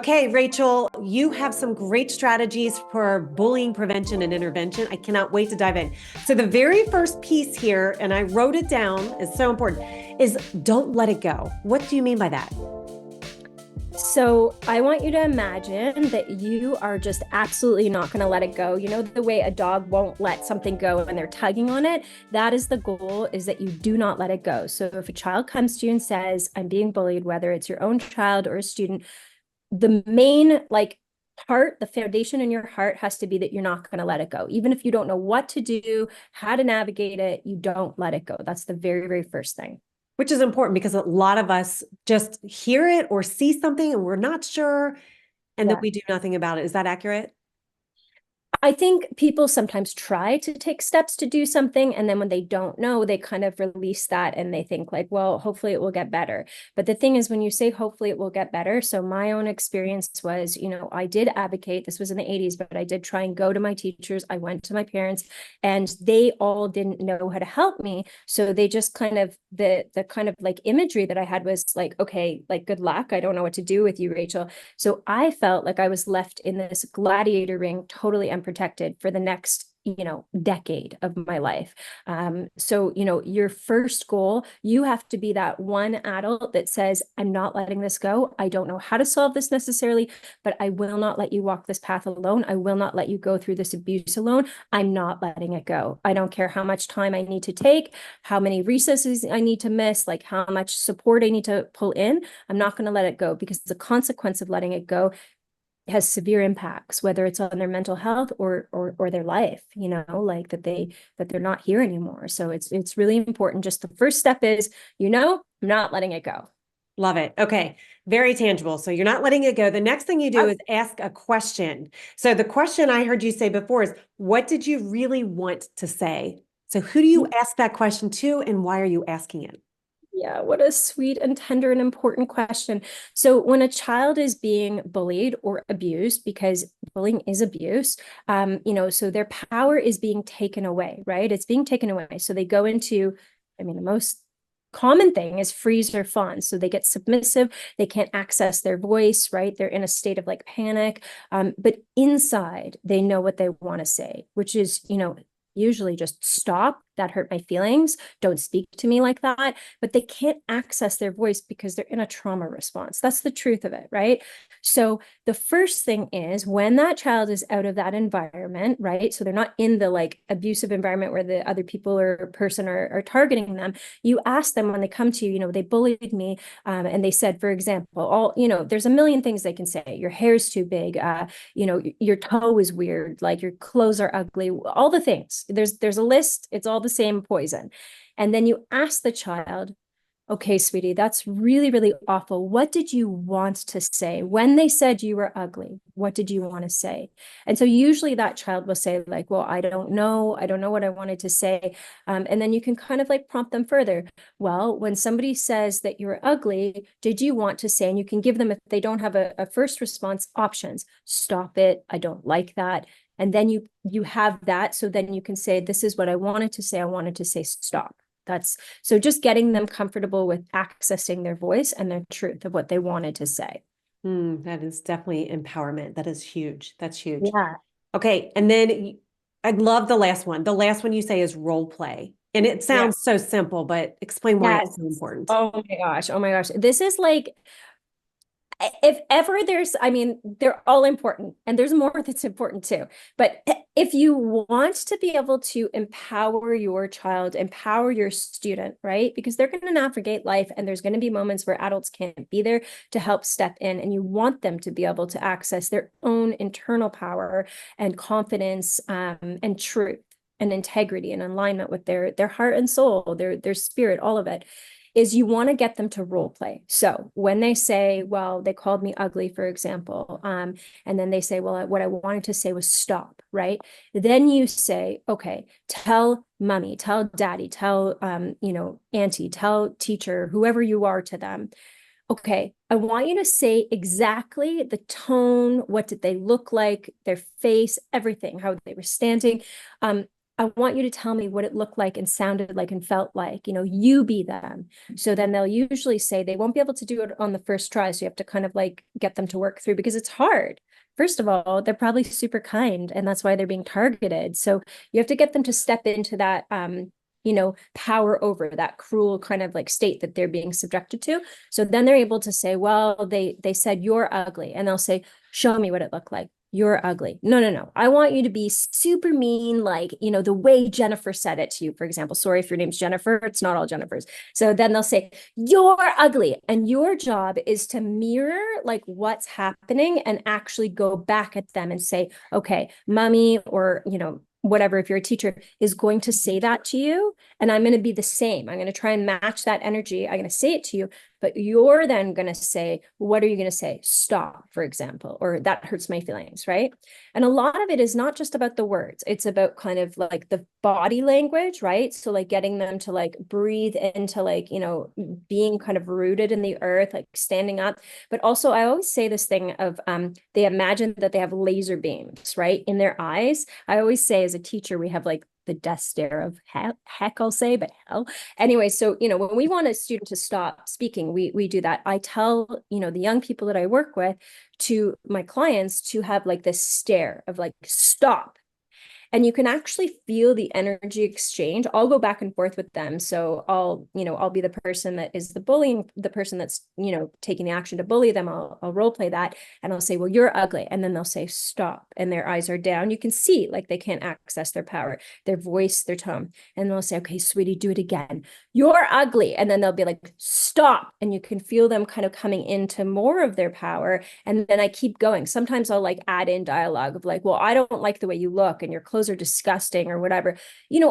Okay, Rachel, you have some great strategies for bullying prevention and intervention. I cannot wait to dive in. So, the very first piece here, and I wrote it down, is so important, is don't let it go. What do you mean by that? So I want you to imagine that you are just absolutely not going to let it go. You know, the way a dog won't let something go when they're tugging on it, that is the goal, is that you do not let it go. So if a child comes to you and says, I'm being bullied, whether it's your own child or a student, the main part, the foundation in your heart has to be that you're not going to let it go. Even if you don't know what to do, how to navigate it, you don't let it go. That's the very, very first thing. Which is important because a lot of us just hear it or see something and we're not sure, and then Yeah. we do nothing about it. Is that accurate? I think people sometimes try to take steps to do something, and then when they don't know, they kind of release that and they think like, well, hopefully it will get better. But the thing is, when you say hopefully it will get better, so my own experience was, I did advocate. This was in the 80s, but I did try and go to my teachers. I went to my parents, and they all didn't know how to help me. So they just kind of the kind of like imagery that I had was like, okay, like good luck. I don't know what to do with you, Rachel. So I felt like I was left in this gladiator ring, totally unprotected for the next decade of my life. So your first goal, you have to be that one adult that says, I'm not letting this go. I don't know how to solve this necessarily, but I will not let you walk this path alone. I will not let you go through this abuse alone. I'm not letting it go. I don't care how much time I need to take, how many recesses I need to miss, like how much support I need to pull in. I'm not going to let it go, because the consequence of letting it go has severe impacts, whether it's on their mental health or their life, like that they're not here anymore. So it's really important. Just the first step is, I'm not letting it go. Love it. Okay. Very tangible. So you're not letting it go. The next thing you do is ask a question. So the question I heard you say before is, what did you really want to say? So who do you ask that question to, and why are you asking it? Yeah, what a sweet and tender and important question. So when a child is being bullied or abused, because bullying is abuse, so their power is being taken away, right? It's being taken away. So they go into, the most common thing is freeze or fawn. So they get submissive, they can't access their voice, right? They're in a state of like panic. But inside, they know what they want to say, which is, usually just stop. That hurt my feelings. Don't speak to me like that. But they can't access their voice because they're in a trauma response. That's the truth of it, right? So the first thing is, when that child is out of that environment, right? So they're not in the like abusive environment where the other people or person are targeting them. You ask them when they come to you, they bullied me. And they said, for example, there's a million things they can say. Your hair's too big. Your toe is weird. Like your clothes are ugly. All the things. There's a list. It's all the same poison. And then you ask the child, okay, sweetie, that's really, really awful. What did you want to say? When they said you were ugly, what did you want to say? And so usually that child will say like, well, I don't know. I don't know what I wanted to say. And then you can kind of like prompt them further. Well, when somebody says that you're ugly, did you want to say, and you can give them, if they don't have a first response, options. Stop it. I don't like that. And then you have that. So then you can say, this is what I wanted to say. I wanted to say stop. That's so just getting them comfortable with accessing their voice and their truth of what they wanted to say. That is definitely empowerment. That is huge. That's huge. Yeah. Okay. And then I love the last one. The last one you say is role play. And it Yeah. sounds so simple, but explain why it's Yes. so important. Oh my gosh. Oh my gosh. This is like, if ever there's, they're all important, and there's more that's important too. But if you want to be able to empower your child, empower your student, right? Because they're going to navigate life, and there's going to be moments where adults can't be there to help step in, and you want them to be able to access their own internal power and confidence, and truth and integrity and alignment with their heart and soul, their spirit, all of it, is you want to get them to role play. So when they say, well, they called me ugly, for example, and then they say, well, what I wanted to say was stop, right? Then you say, okay, tell mommy, tell daddy, tell, auntie, tell teacher, whoever you are to them. Okay, I want you to say exactly the tone, what did they look like, their face, everything, how they were standing. I want you to tell me what it looked like and sounded like and felt like, you be them. So then they'll usually say they won't be able to do it on the first try. So you have to kind of like get them to work through because it's hard. First of all, they're probably super kind and that's why they're being targeted. So you have to get them to step into that, power over that cruel kind of like state that they're being subjected to. So then they're able to say, well, they said you're ugly. And they'll say, show me what it looked like. You're ugly. No, no, no. I want you to be super mean, like, the way Jennifer said it to you, for example. Sorry if your name's Jennifer. It's not all Jennifers. So then they'll say, you're ugly. And your job is to mirror like what's happening and actually go back at them and say, okay, mommy, or, whatever, if you're a teacher, is going to say that to you. And I'm going to be the same. I'm going to try and match that energy. I'm going to say it to you, but you're then going to say, what are you going to say? Stop, for example, or that hurts my feelings, right? And a lot of it is not just about the words. It's about kind of like the body language, right? So like getting them to like breathe into like, being kind of rooted in the earth, like standing up. But also I always say this thing of they imagine that they have laser beams, right, in their eyes. I always say as a teacher, we have like the death stare of heck, I'll say, but hell. Anyway, so, when we want a student to stop speaking, we do that. I tell, the young people that I work with, to my clients, to have like this stare of like, stop. And you can actually feel the energy exchange. I'll go back and forth with them. So I'll be the person that is the bullying, the person that's, taking the action to bully them. I'll role play that. And I'll say, well, you're ugly. And then they'll say, stop. And their eyes are down. You can see like they can't access their power, their voice, their tone. And they'll say, okay, sweetie, do it again. You're ugly. And then they'll be like, stop. And you can feel them kind of coming into more of their power. And then I keep going. Sometimes I'll like add in dialogue of like, well, I don't like the way you look and your clothes are disgusting or whatever,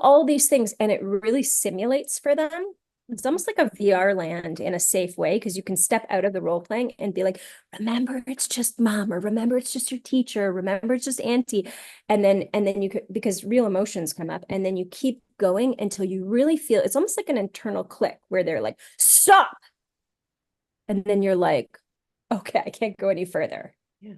all these things. And it really simulates for them. It's almost like a VR land in a safe way, because you can step out of the role playing and be like, remember, it's just mom, or remember, it's just your teacher, remember, it's just auntie. And then you could, because real emotions come up, and then you keep going until you really feel it's almost like an internal click where they're like, stop. And then you're like, okay, I can't go any further. Yeah.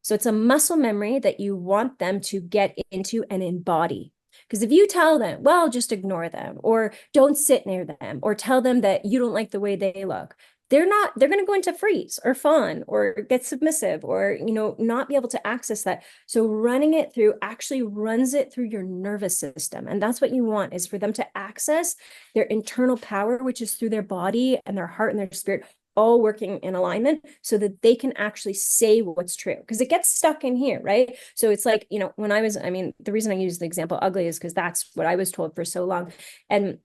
So it's a muscle memory that you want them to get into and embody. Because if you tell them, well, just ignore them, or don't sit near them, or tell them that you don't like the way they look, they're going to go into freeze or fawn or get submissive or, not be able to access that. So running it through actually runs it through your nervous system. And that's what you want, is for them to access their internal power, which is through their body and their heart and their spirit, all working in alignment, so that they can actually say what's true, because it gets stuck in here, right? So it's like, when the reason I use the example ugly is because that's what I was told for so long. And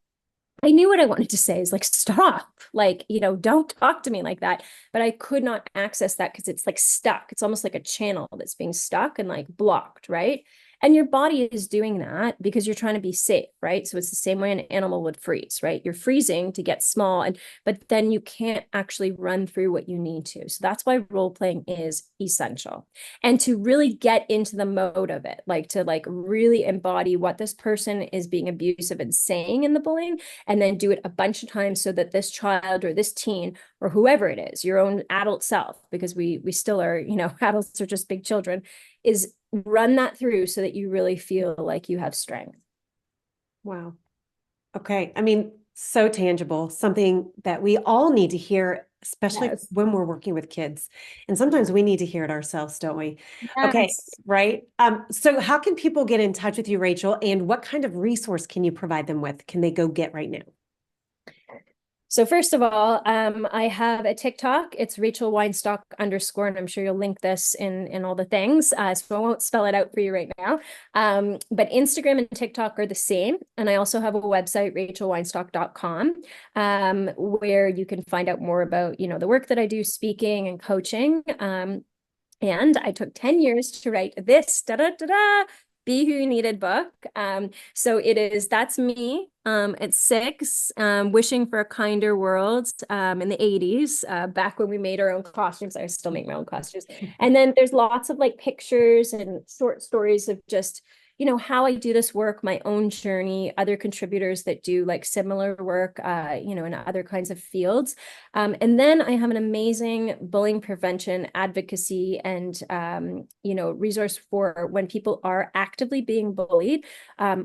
I knew what I wanted to say is like, stop, like, don't talk to me like that. But I could not access that because it's like stuck. It's almost like a channel that's being stuck and like blocked, right? And your body is doing that because you're trying to be safe, right? So it's the same way an animal would freeze, right? You're freezing to get small, but then you can't actually run through what you need to. So that's why role playing is essential. And to really get into the mode of it, like to like really embody what this person is being abusive and saying in the bullying, and then do it a bunch of times so that this child or this teen or whoever it is, your own adult self, because we still are, adults are just big children, is run that through so that you really feel like you have strength. Wow. Okay. So tangible, something that we all need to hear, especially Yes. when we're working with kids. And sometimes we need to hear it ourselves, don't we? Yes. Okay. Right. So how can people get in touch with you, Rachel? And what kind of resource can you provide them with? Can they go get right now? So first of all, I have a TikTok. It's Rachel Weinstock _, and I'm sure you'll link this in all the things. So I won't spell it out for you right now. But Instagram and TikTok are the same. And I also have a website, rachelweinstock.com, where you can find out more about, the work that I do, speaking and coaching. And I took 10 years to write this Be Who You Needed book. So that's me at 6, wishing for a kinder world in the 80s, back when we made our own costumes. I still make my own costumes. And then there's lots of like pictures and short stories of just, how I do this work, my own journey, other contributors that do like similar work, in other kinds of fields. And then I have an amazing bullying prevention advocacy and, resource for when people are actively being bullied,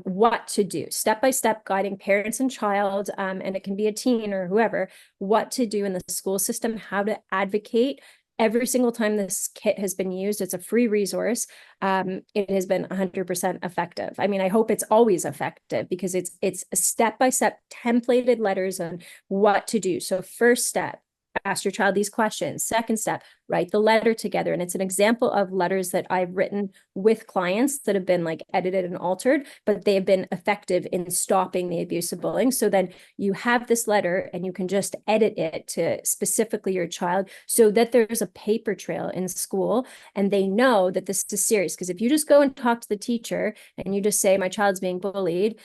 what to do, step-by-step guiding parents and child, and it can be a teen or whoever, what to do in the school system, how to advocate. Every single time this kit has been used, it's a free resource. It has been 100% effective. I mean, I hope it's always effective because it's a step-by-step templated letters on what to do. So first step, ask your child these questions. Second step, write the letter together. And it's an example of letters that I've written with clients that have been like edited and altered, but they have been effective in stopping the abuse of bullying. So then you have this letter and you can just edit it to specifically your child so that there's a paper trail in school and they know that this is serious. Because if you just go and talk to the teacher and you just say, my child's being bullied,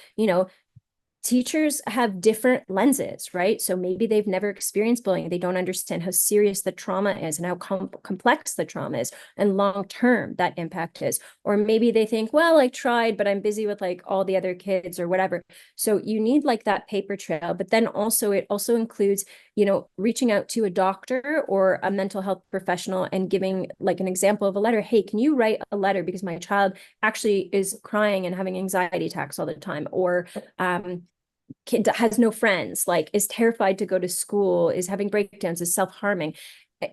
teachers have different lenses, right? So maybe they've never experienced bullying. They don't understand how serious the trauma is and how complex the trauma is and long-term that impact is. Or maybe they think, well, I tried, but I'm busy with like all the other kids or whatever. So you need like that paper trail, but then also it also includes, reaching out to a doctor or a mental health professional and giving like an example of a letter. Hey, can you write a letter because my child actually is crying and having anxiety attacks all the time, or has no friends, like is terrified to go to school, is having breakdowns, is self-harming.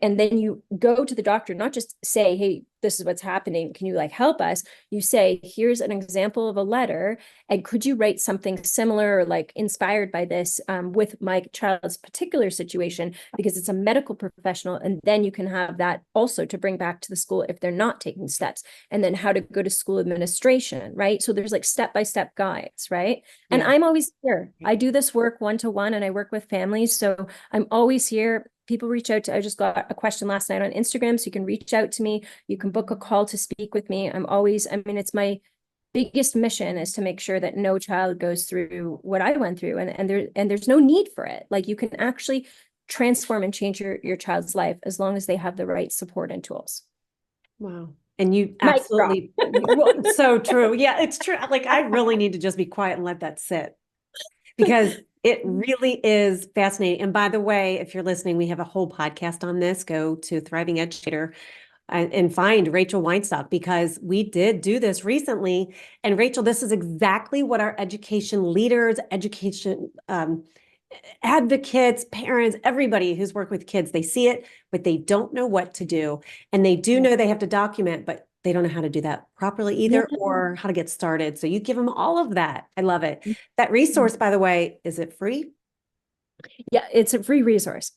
And then you go to the doctor, not just say, hey, this is what's happening. Can you like help us? You say, here's an example of a letter. And could you write something similar or like inspired by this with my child's particular situation? Because it's a medical professional. And then you can have that also to bring back to the school if they're not taking steps. And then how to go to school administration, right? So there's like step-by-step guides, right? And I'm always here. I do this work one-to-one and I work with families. So I'm always here. People reach out to, I just got a question last night on Instagram, so you can reach out to me. You can book a call to speak with me. It's my biggest mission is to make sure that no child goes through what I went through, and there's no need for it. Like you can actually transform and change your child's life as long as they have the right support and tools. Wow. And you absolutely, so true. Yeah, it's true. Like I really need to just be quiet and let that sit because it really is fascinating. And by the way, if you're listening, we have a whole podcast on this. Go to Thriving Educator and find Rachel Weinstock because we did do this recently. And Rachel, this is exactly what our education leaders, education advocates, parents, everybody who's worked with kids, they see it, but they don't know what to do. And they do know they have to document, but they don't know how to do that properly either or how to get started. So you give them all of that. I love it. That resource, by the way, is it free? Yeah, it's a free resource.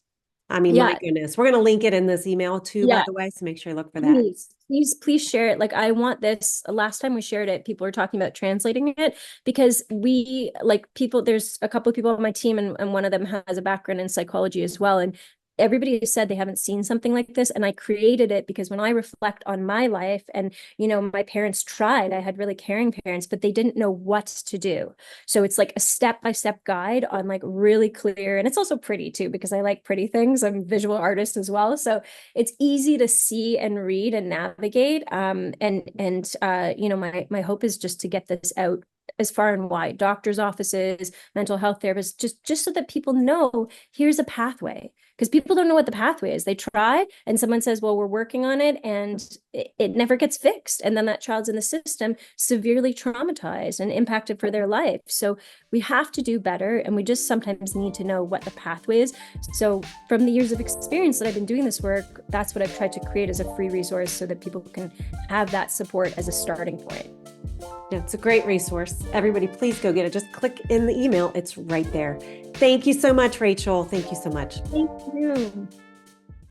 I mean, my goodness, we're going to link it in this email too, by the way. So make sure you look for that. Please share it. Like I want this, last time we shared it, people were talking about translating it because there's a couple of people on my team and one of them has a background in psychology as well. And everybody has said they haven't seen something like this. And I created it because when I reflect on my life and, my parents tried, I had really caring parents, but they didn't know what to do. So it's like a step-by-step guide on like really clear, and it's also pretty too, because I like pretty things. I'm a visual artist as well. So it's easy to see and read and navigate. My hope is just to get this out as far and wide, doctors' offices, mental health therapists, just so that people know here's a pathway. Because people don't know what the pathway is. They try and someone says, well, we're working on it, and it never gets fixed. And then that child's in the system severely traumatized and impacted for their life. So we have to do better. And we just sometimes need to know what the pathway is. So from the years of experience that I've been doing this work, that's what I've tried to create as a free resource so that people can have that support as a starting point. Yeah, it's a great resource. Everybody, please go get it. Just click in the email. It's right there. Thank you so much, Rachel. Thank you so much. Thank you.